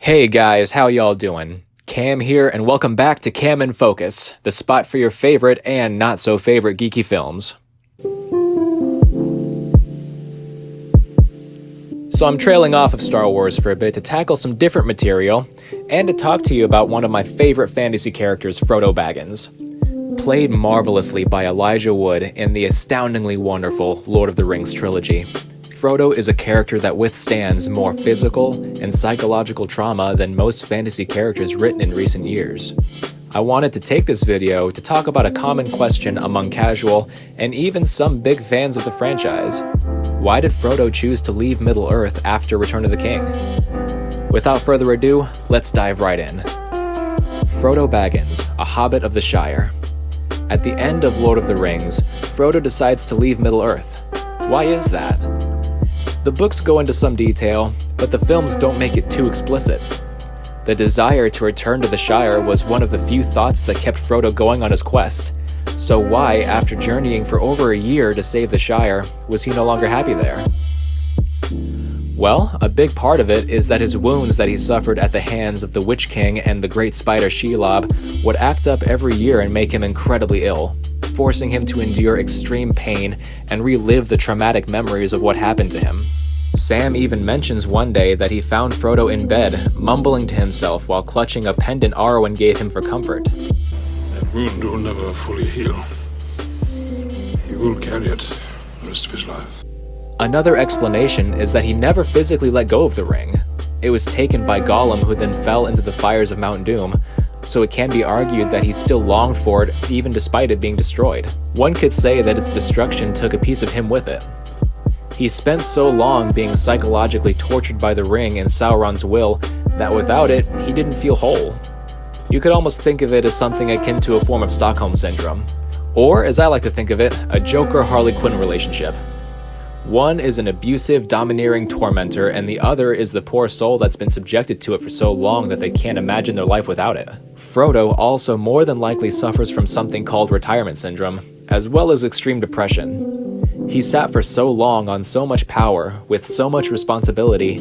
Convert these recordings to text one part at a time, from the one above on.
Hey guys, how y'all doing? Cam here, and welcome back to Cam in Focus, the spot for your favorite and not so favorite geeky films. So I'm trailing off of Star Wars for a bit to tackle some different material, and to talk to you about one of my favorite fantasy characters, Frodo Baggins. Played marvelously by Elijah Wood in the astoundingly wonderful Lord of the Rings trilogy, Frodo is a character that withstands more physical and psychological trauma than most fantasy characters written in recent years. I wanted to take this video to talk about a common question among casual and even some big fans of the franchise. Why did Frodo choose to leave Middle-earth after Return of the King? Without further ado, let's dive right in. Frodo Baggins, a hobbit of the Shire. At the end of Lord of the Rings, Frodo decides to leave Middle-earth. Why is that? The books go into some detail, but the films don't make it too explicit. The desire to return to the Shire was one of the few thoughts that kept Frodo going on his quest. So why, after journeying for over a year to save the Shire, was he no longer happy there? Well, a big part of it is that his wounds that he suffered at the hands of the Witch King and the Great Spider Shelob would act up every year and make him incredibly ill, forcing him to endure extreme pain and relive the traumatic memories of what happened to him. Sam even mentions one day that he found Frodo in bed, mumbling to himself while clutching a pendant Arwen gave him for comfort. That wound will never fully heal. He will carry it the rest of his life. Another explanation is that he never physically let go of the ring. It was taken by Gollum, who then fell into the fires of Mount Doom, so it can be argued that he still longed for it even despite it being destroyed. One could say that its destruction took a piece of him with it. He spent so long being psychologically tortured by the ring and Sauron's will that without it, he didn't feel whole. You could almost think of it as something akin to a form of Stockholm Syndrome. Or, as I like to think of it, a Joker-Harley Quinn relationship. One is an abusive, domineering tormentor, and the other is the poor soul that's been subjected to it for so long that they can't imagine their life without it. Frodo also more than likely suffers from something called retirement syndrome, as well as extreme depression. He sat for so long on so much power, with so much responsibility,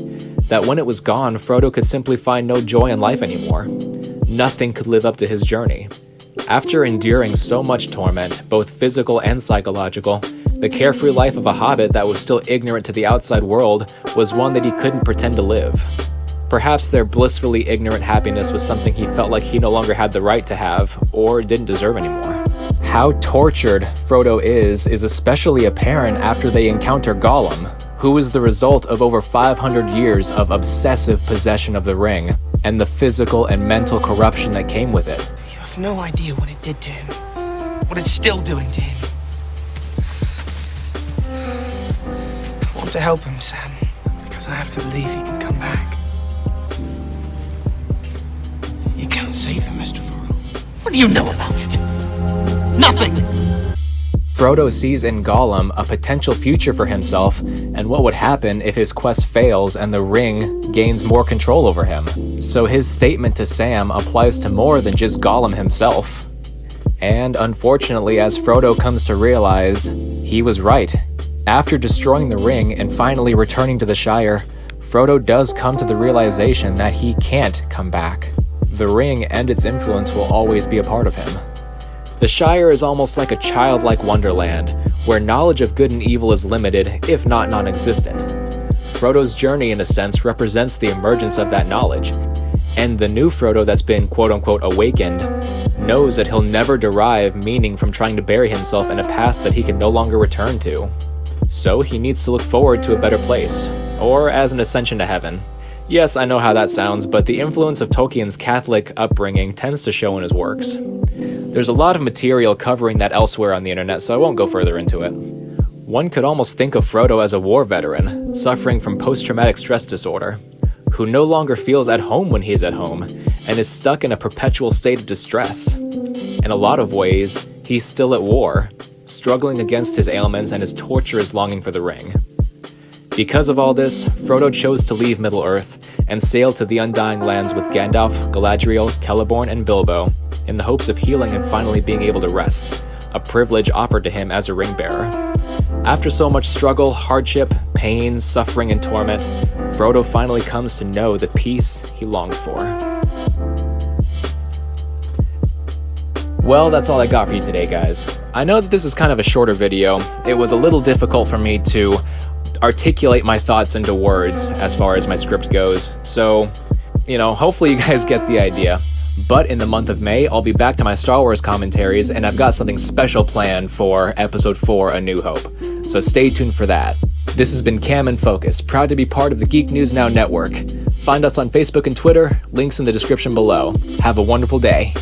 that when it was gone, Frodo could simply find no joy in life anymore. Nothing could live up to his journey. After enduring so much torment, both physical and psychological, the carefree life of a hobbit that was still ignorant to the outside world was one that he couldn't pretend to live. Perhaps their blissfully ignorant happiness was something he felt like he no longer had the right to have, or didn't deserve anymore. How tortured Frodo is especially apparent after they encounter Gollum, who is the result of over 500 years of obsessive possession of the ring, and the physical and mental corruption that came with it. You have no idea what it did to him, what it's still doing to him. I want to help him, Sam, because I have to believe he can come back. You can't save him, Mr. Frodo. What do you know about it? Nothing! Frodo sees in Gollum a potential future for himself and what would happen if his quest fails and the ring gains more control over him. So his statement to Sam applies to more than just Gollum himself. And unfortunately, as Frodo comes to realize, he was right. After destroying the ring and finally returning to the Shire, Frodo does come to the realization that he can't come back. The ring and its influence will always be a part of him. The Shire is almost like a childlike wonderland, where knowledge of good and evil is limited, if not non-existent. Frodo's journey, in a sense, represents the emergence of that knowledge, and the new Frodo that's been quote-unquote awakened knows that he'll never derive meaning from trying to bury himself in a past that he can no longer return to. So he needs to look forward to a better place, or as an ascension to heaven. Yes, I know how that sounds, but the influence of Tolkien's Catholic upbringing tends to show in his works. There's a lot of material covering that elsewhere on the internet, so I won't go further into it. One could almost think of Frodo as a war veteran, suffering from post-traumatic stress disorder, who no longer feels at home when he's at home, and is stuck in a perpetual state of distress. In a lot of ways, he's still at war, struggling against his ailments and his torturous longing for the ring. Because of all this, Frodo chose to leave Middle-earth and sail to the Undying Lands with Gandalf, Galadriel, Celeborn, and Bilbo, in the hopes of healing and finally being able to rest, a privilege offered to him as a ring bearer. After so much struggle, hardship, pain, suffering, and torment, Frodo finally comes to know the peace he longed for. Well, that's all I got for you today, guys. I know that this is kind of a shorter video. It was a little difficult for me to articulate my thoughts into words as far as my script goes, so, hopefully you guys get the idea. But in the month of May, I'll be back to my Star Wars commentaries, and I've got something special planned for Episode 4, A New Hope. So stay tuned for that. This has been Cam in Focus, proud to be part of the Geek News Now network. Find us on Facebook and Twitter, links in the description below. Have a wonderful day.